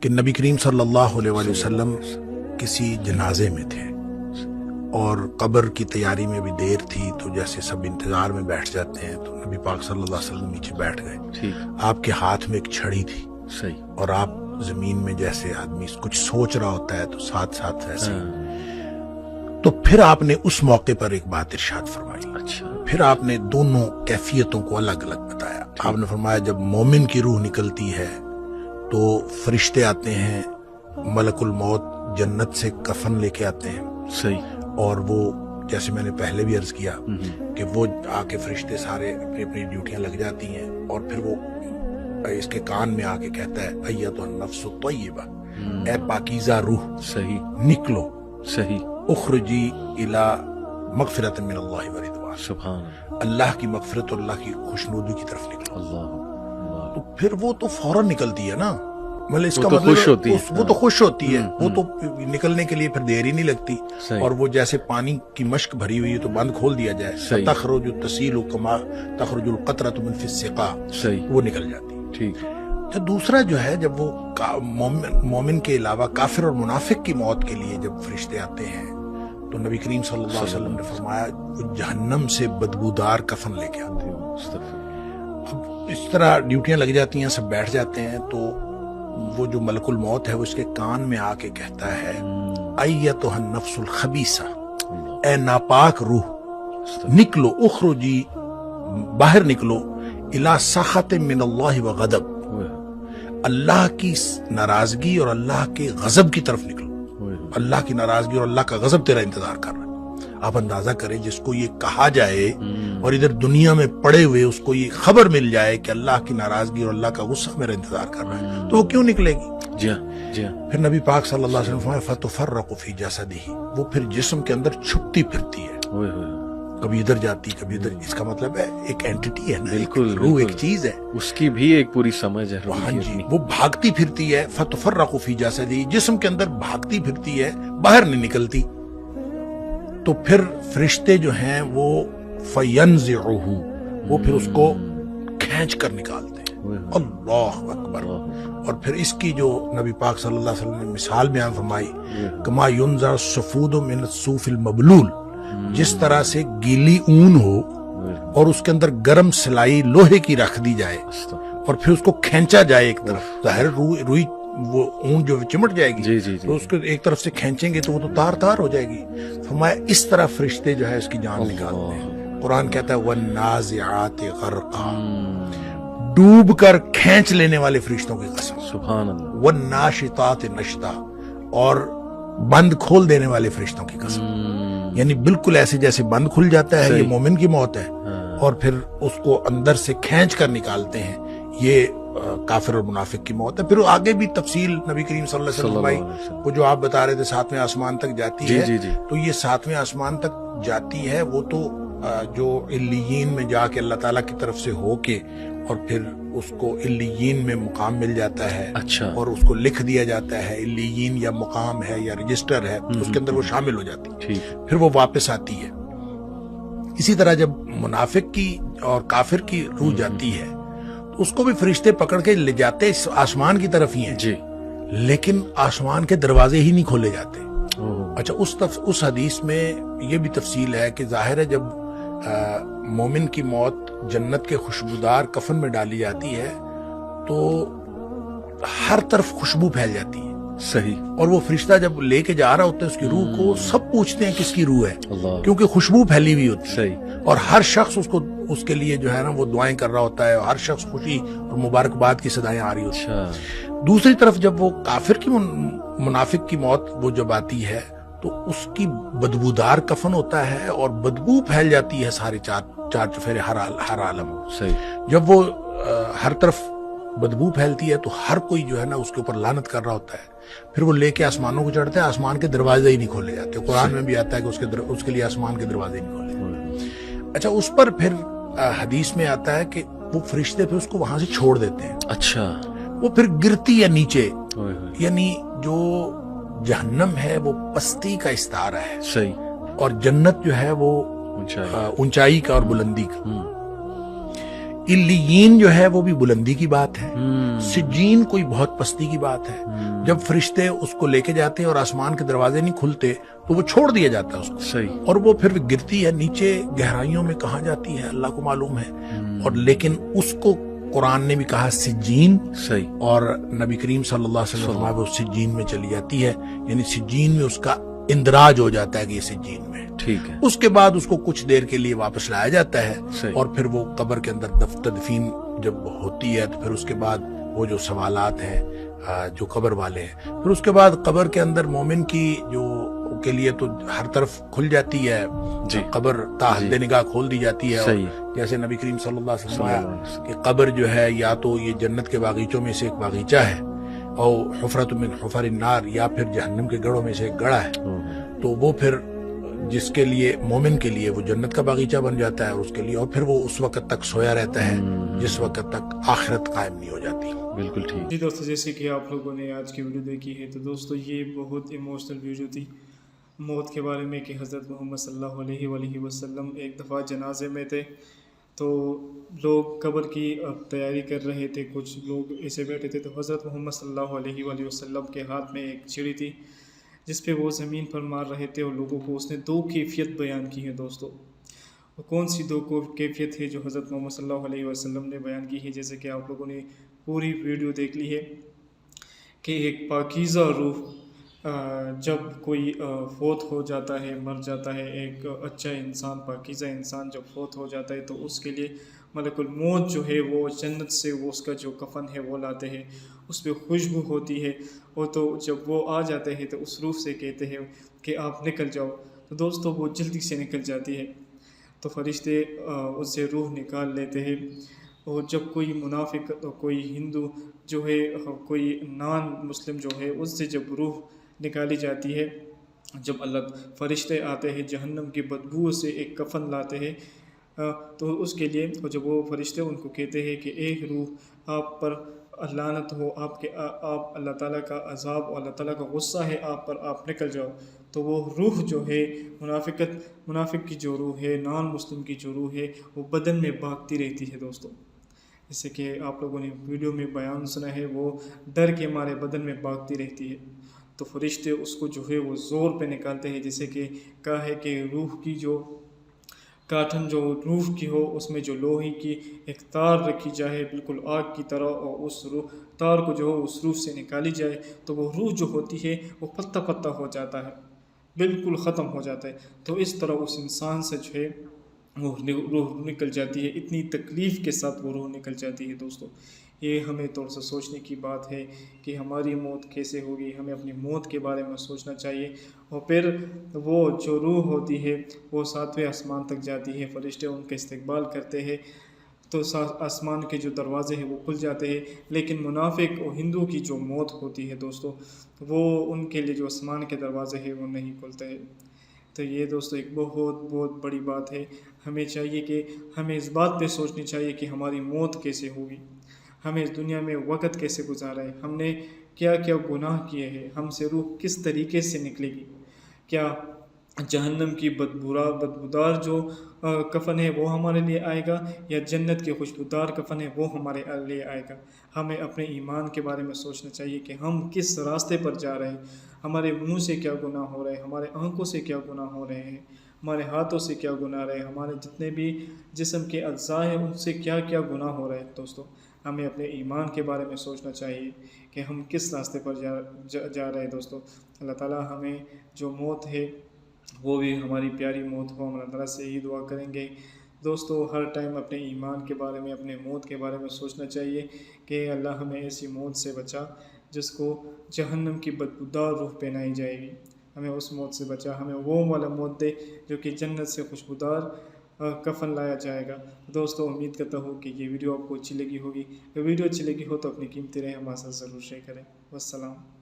کہ نبی کریم صلی اللہ علیہ وآلہ وسلم کسی جنازے میں تھے اور قبر کی تیاری میں بھی دیر تھی، تو جیسے سب انتظار میں بیٹھ جاتے ہیں تو نبی پاک صلی اللہ علیہ وسلم نیچے بیٹھ گئے. آپ کے ہاتھ میں ایک چھڑی تھی اور آپ زمین میں جیسے آدمی کچھ سوچ رہا ہوتا ہے تو ساتھ ساتھ ایسے تو پھر آپ نے اس موقع پر ایک بات ارشاد فرمائی. پھر آپ نے دونوں کیفیتوں کو الگ الگ بتایا. آپ نے فرمایا جب مومن کی روح نکلتی ہے تو فرشتے آتے ہیں، ملک الموت جنت سے کفن لے کے آتے ہیں، اور وہ جیسے میں نے پہلے بھی عرض کیا کہ وہ آ کے فرشتے سارے اپنی اپنی ڈیوٹیاں لگ جاتی ہیں، اور پھر وہ اس کے کان میں آ کے کہتا ہے ایتھا النفس الطیبہ، اے پاکیزہ روح نکلو، اخرجی الی مغفرت من اللہ ورضوان، سبحان اللہ کی مغفرت اور اللہ کی خوشنودی کی طرف نکلو. تو پھر وہ تو فوراً نکلتی ہے نا، مطلب اس کا مطلب وہ تو خوش ہوتی ہے، وہ تو نکلنے کے لیے پھر دیر ہی نہیں لگتی. اور وہ جیسے پانی کی مشک بھری ہوئی ہے تو بند کھول دیا جائے، تخرج تسیل کما تخرج القطرۃ من فی السقا، وہ نکل جاتی. تو دوسرا جو ہے جب وہ مومن کے علاوہ کافر اور منافق کی موت کے لیے جب فرشتے آتے ہیں تو نبی کریم صلی اللہ علیہ وسلم نے فرمایا وہ جہنم سے بدبودار کفن لے کے آتے ہیں. اب اس طرح ڈیوٹیاں لگ جاتی ہیں، سب بیٹھ جاتے ہیں، تو وہ جو ملک الموت ہے وہ اس کے کان میں آ کے کہتا ہے ایتھا النفس الخبیثہ، اے ناپاک روح نکلو، اخرجی باہر نکلو، الی سخط من اللہ وغضب، اللہ کی ناراضگی اور اللہ کے غضب کی طرف نکلو. اللہ کی ناراضگی اور اللہ کا غضب تیرا انتظار کر رہا ہے. آپ اندازہ کریں جس کو یہ کہا جائے اور ادھر دنیا میں پڑے ہوئے اس کو یہ خبر مل جائے کہ اللہ کی ناراضگی اور اللہ کا غصہ میرا انتظار کر رہا ہے تو وہ کیوں نکلے گی؟ جی ہاں. پھر نبی پاک صلی اللہ علیہ وسلم فرمایا فتفرق فی جسدہ، وہ پھر جسم کے اندر چھپتی پھرتی ہے، کبھی ادھر جاتی کبھی ادھر. اس کا مطلب ہے ایک اینٹی ہے نا، بالکل روح ایک چیز ہے، اس کی بھی ایک پوری سمجھ ہے. ہاں جی، وہ بھاگتی پھرتی ہے. فتفرق فی جسدہ، جسم کے اندر بھاگتی پھرتی ہے، باہر نہیں نکلتی. تو پھر فرشتے جو ہیں وہ فینزعہ، وہ پھر اس کو کھینچ کر نکالتے ہیں. اللہ اکبر. اور پھر اس کی جو نبی پاک صلی اللہ علیہ وسلم نے مثال بیان فرمائی، کما ینزع الصفود من الصوف المبلول، جس طرح سے گیلی اون ہو اور اس کے اندر گرم سلائی لوہے کی رکھ دی جائے اور پھر اس کو کھینچا جائے ایک طرف، ظاہر روئی وہ اون جو چمٹ جائے گی تو اس کو ایک طرف سے کھینچیں گے تو وہ تو تار تار ہو جائے گی. فرمایا اس طرح فرشتے جو ہے اس کی جان نکالتے ہیں. قرآن کہتا ہے وَالنَّازِعَاتِ غَرْقًا، ڈوب کر کھینچ لینے والے فرشتوں کی قسم، سبحان اللہ. وَالنَّاشِطَاتِ نَشْطًا، اور بند کھول دینے والے فرشتوں کی قسم. یعنی بالکل ایسے جیسے بند کھل جاتا ہے، یہ مومن کی موت ہے، اور پھر اس کو اندر سے کھینچ کر نکالتے ہیں، یہ کافر اور منافق کی موت ہے. پھر آگے بھی تفصیل نبی کریم صلی اللہ علیہ وسلم بھائی وہ جو آپ بتا رہے تھے 7ویں آسمان تک جاتی ہے، تو یہ 7ویں آسمان تک جاتی ہے. وہ تو جو علیین میں جا کے اللہ تعالیٰ کی طرف سے ہو کے اور پھر اس کو علیین میں مقام مل جاتا ہے، اور اس کو لکھ دیا جاتا ہے. علیین یا مقام ہے یا رجسٹر ہے، اس کے اندر وہ شامل ہو جاتی ہے، پھر وہ واپس آتی ہے. اسی طرح جب منافق کی اور کافر کی روح جاتی ہے تو اس کو بھی فرشتے پکڑ کے لے جاتے اس آسمان کی طرف ہی ہیں، لیکن آسمان کے دروازے ہی نہیں کھولے جاتے. اچھا، اس حدیث میں یہ بھی تفصیل ہے کہ ظاہر ہے جب مومن کی موت جنت کے خوشبودار کفن میں ڈالی جاتی ہے تو ہر طرف خوشبو پھیل جاتی ہے. صحیح. اور وہ فرشتہ جب لے کے جا رہا ہوتا ہے اس کی روح کو، سب پوچھتے ہیں کس کی روح ہے، کیونکہ خوشبو پھیلی ہوئی ہوتی ہے، اور ہر شخص اس کے لیے جو ہے نا وہ دعائیں کر رہا ہوتا ہے، اور ہر شخص خوشی اور مبارکباد کی صدائیں آ رہی ہوتی ہیں. دوسری طرف جب وہ کافر کی منافق کی موت وہ جب آتی ہے تو اس کی بدبودار کفن ہوتا ہے اور بدبو پھیل جاتی ہے سارے چار چفیرے ہر عالم. جب وہ ہر طرف بدبو پھیلتی ہے تو ہر کوئی جو ہے نا اس کے اوپر لعنت کر رہا ہوتا ہے. پھر وہ لے کے آسمانوں کو چڑھتے ہیں، آسمان کے دروازے ہی نہیں کھولے جاتے. قرآن میں بھی آتا ہے کہ اس کے لیے آسمان کے دروازے نہیں کھولے جاتے. اچھا، اس پر پھر حدیث میں آتا ہے کہ وہ فرشتے پھر اس کو وہاں سے چھوڑ دیتے ہیں. اچھا، وہ پھر گرتی ہے نیچے. یعنی جو جہنم ہے وہ پستی کا استعارہ ہے، صحیح، اور جنت جو ہے وہ اونچائی کا اور بلندی کا. इल्लियीन जो है वो भी बुलंदी की बात है, सिज्जीन कोई बहुत पस्ती की बात है। जब फरिश्ते उसको लेके जाते हैं और आसमान के दरवाजे नहीं खुलते तो वो छोड़ दिया जाता है उसको, सही। और वो फिर गिरती है नीचे गहराइयों में, कहाँ जाती है अल्लाह को मालूम है। और लेकिन उसको कुरान ने भी कहा सिज्जीन, सही। और नबी करीम सल्लल्लाहु अलैहि वसल्लम वो सिज्जीन में चली जाती है, यानी सिज्जीन में उसका इंदराज हो जाता है कि ये सिज्जीन में। ठीक है। उसके बाद उसको कुछ देर के लिए वापस लाया जाता है, सही। और फिर वो कब्र के अंदर तदफीन जब होती है तो फिर उसके बाद वो जो सवालात हैं जो कब्र वाले हैं, फिर उसके बाद कब्र के अंदर मोमिन की जो के लिए तो हर तरफ खुल जाती है जी। कब्र, ताहद्दे निगाह खोल दी जाती है। सही। और जैसे नबी करीम सल्लल्लाहु अलैहि वसल्लम कि कब्र जो है या तो ये जन्नत के बागीचों में से एक बागीचा है, और हुफरत मिन हुफरिन नार, या फिर जहन्नम के गढ़ों में से एक गड़ा है। तो वो फिर जिसके लिए मोमिन के लिए वो जन्नत का बागीचा बन जाता है और उसके लिए, और फिर वो उस वक्त तक सोया रहता है जिस वक्त तक आखिरत कायम नहीं हो जाती। बिल्कुल ठीक। जी दोस्तों, जैसे कि आप लोगों ने आज की वीडियो देखी है, तो दोस्तों ये बहुत इमोशनल वीडियो थी मौत के बारे में, कि हज़रत मोहम्मद सल्लल्लाहु अलैहि वसल्लम एक दफ़ा जनाजे में थे, तो लोग कब्र की तैयारी कर रहे थे, कुछ लोग ऐसे बैठे थे, तो हज़रत मोहम्मद सल्लल्लाहु अलैहि वसल्लम के हाथ में एक चिड़ी थी जिस पे वो ज़मीन पर मार रहे थे, और लोगों को उसने दो कैफियत बयान की है दोस्तों। वो कौन सी दो कैफियत है जो हज़रत मोहम्मद सल्लल्लाहु अलैहि वसल्लम ने बयान की है, जैसे कि आप लोगों ने पूरी वीडियो देख ली है, कि एक पाकीज़ा रूह जब कोई फौत हो जाता है, मर जाता है, एक अच्छा इंसान, पाकीज़ा इंसान जब फौत हो जाता है, तो उसके लिए मलकुल मौत जो है वो जन्नत से वो उसका जो कफन है वो लाते हैं, उस पर खुशबू होती है, और तो जब वो आ जाते हैं तो उस रूह से कहते हैं कि आप निकल जाओ, तो दोस्तों वो जल्दी से निकल जाती है। तो फरिश्ते उससे रूह निकाल लेते हैं, और जब कोई मुनाफिक, कोई हिंदू जो है, कोई नॉन मुस्लिम जो है, उससे जब रूह निकाली जाती है, जब अल्लाह फरिश्ते आते हैं जहन्नम की बदबू से एक कफन लाते हैं, तो उसके लिए जब वो फरिश्ते उनको कहते हैं कि एक रूह आप पर लानत हो, आप अल्लाह ताला का अज़ाब और अल्लाह ताला का गुस्सा है आप पर, आप निकल जाओ, तो वो रूह जो है मुनाफिक की जो रूह है, नॉन मुस्लिम की जो रूह है, वो बदन में भागती रहती है दोस्तों। जैसे कि आप लोगों ने वीडियो में बयान सुना है, वो डर के मारे बदन में भागती रहती है, तो फरिश्ते उसको जो है वो ज़ोर पे निकालते हैं। जैसे कि कहा है कि रूह की जो काटन जो रूह की हो, उसमें जो लोहे की एक तार रखी जाए बिल्कुल आग की तरह, और उस रूह तार को जो हो उस रूह से निकाली जाए, तो वो रूह जो होती है वो पत्ता पत्ता हो जाता है, बिल्कुल ख़त्म हो जाता है। तो इस तरह उस इंसान से जो है वो रूह निकल जाती है, इतनी तकलीफ़ के साथ वो रूह निकल जाती है दोस्तों। ये हमें थोड़ा सा सोचने की बात है कि हमारी मौत कैसे होगी, हमें अपनी मौत के बारे में सोचना चाहिए। और फिर वो जो रूह होती है वो 7वें आसमान तक जाती है, फरिश्ते उनका इस्तकबाल करते हैं, तो आसमान के जो दरवाज़े हैं वो खुल जाते हैं। लेकिन मुनाफिक और हिंदू की जो मौत होती है दोस्तों, वो उनके लिए जो आसमान के दरवाज़े हैं वो नहीं खुलते हैं। तो ये दोस्तों एक बहुत बहुत बड़ी बात है। हमें चाहिए कि हमें इस बात पे सोचनी चाहिए कि हमारी मौत कैसे होगी, हमें इस दुनिया में वक़्त कैसे गुजारा है, हमने क्या क्या गुनाह किए हैं, हमसे रूह किस तरीके से निकलेगी, क्या जहन्नम की बदबूदार जो कफ़न है वो हमारे लिए आएगा, या जन्नत के खुशबूदार कफ़न है वो हमारे लिए आएगा। हमें अपने ईमान के बारे में सोचना चाहिए कि हम किस रास्ते पर जा रहे हैं, हमारे मुंह से क्या गुनाह हो रहे हैं, हमारे आंखों से क्या गुनाह हो रहे हैं, हमारे हाथों से क्या गुनाह रहे हैं, हमारे जितने भी जिस्म के अज़्ज़ा हैं उनसे क्या क्या गुनाह हो रहे हैं। दोस्तों हमें अपने ईमान के बारे में सोचना चाहिए कि हम किस रास्ते पर जा रहे हैं। दोस्तों अल्लाह ताला हमें जो मौत है वो भी हमारी प्यारी मौत हो, हम अल्लाह ताला से यही दुआ करेंगे। दोस्तों हर टाइम अपने ईमान के बारे में, अपने मौत के बारे में सोचना चाहिए कि अल्लाह हमें ऐसी मौत से बचा जिसको जहन्नम की बदबूदार रूह पहनाई जाएगी, हमें उस मौत से बचा, हमें वो वाला मौत दे जो कि जन्नत से खुशबूदार कफन लाया जाएगा। दोस्तों उम्मीद करता हूँ कि ये वीडियो आपको अच्छी लगी होगी। अगर वीडियो अच्छी लगी हो तो अपनी कीमती राय हमारे साथ ज़रूर शेयर करें। वस्सलाम।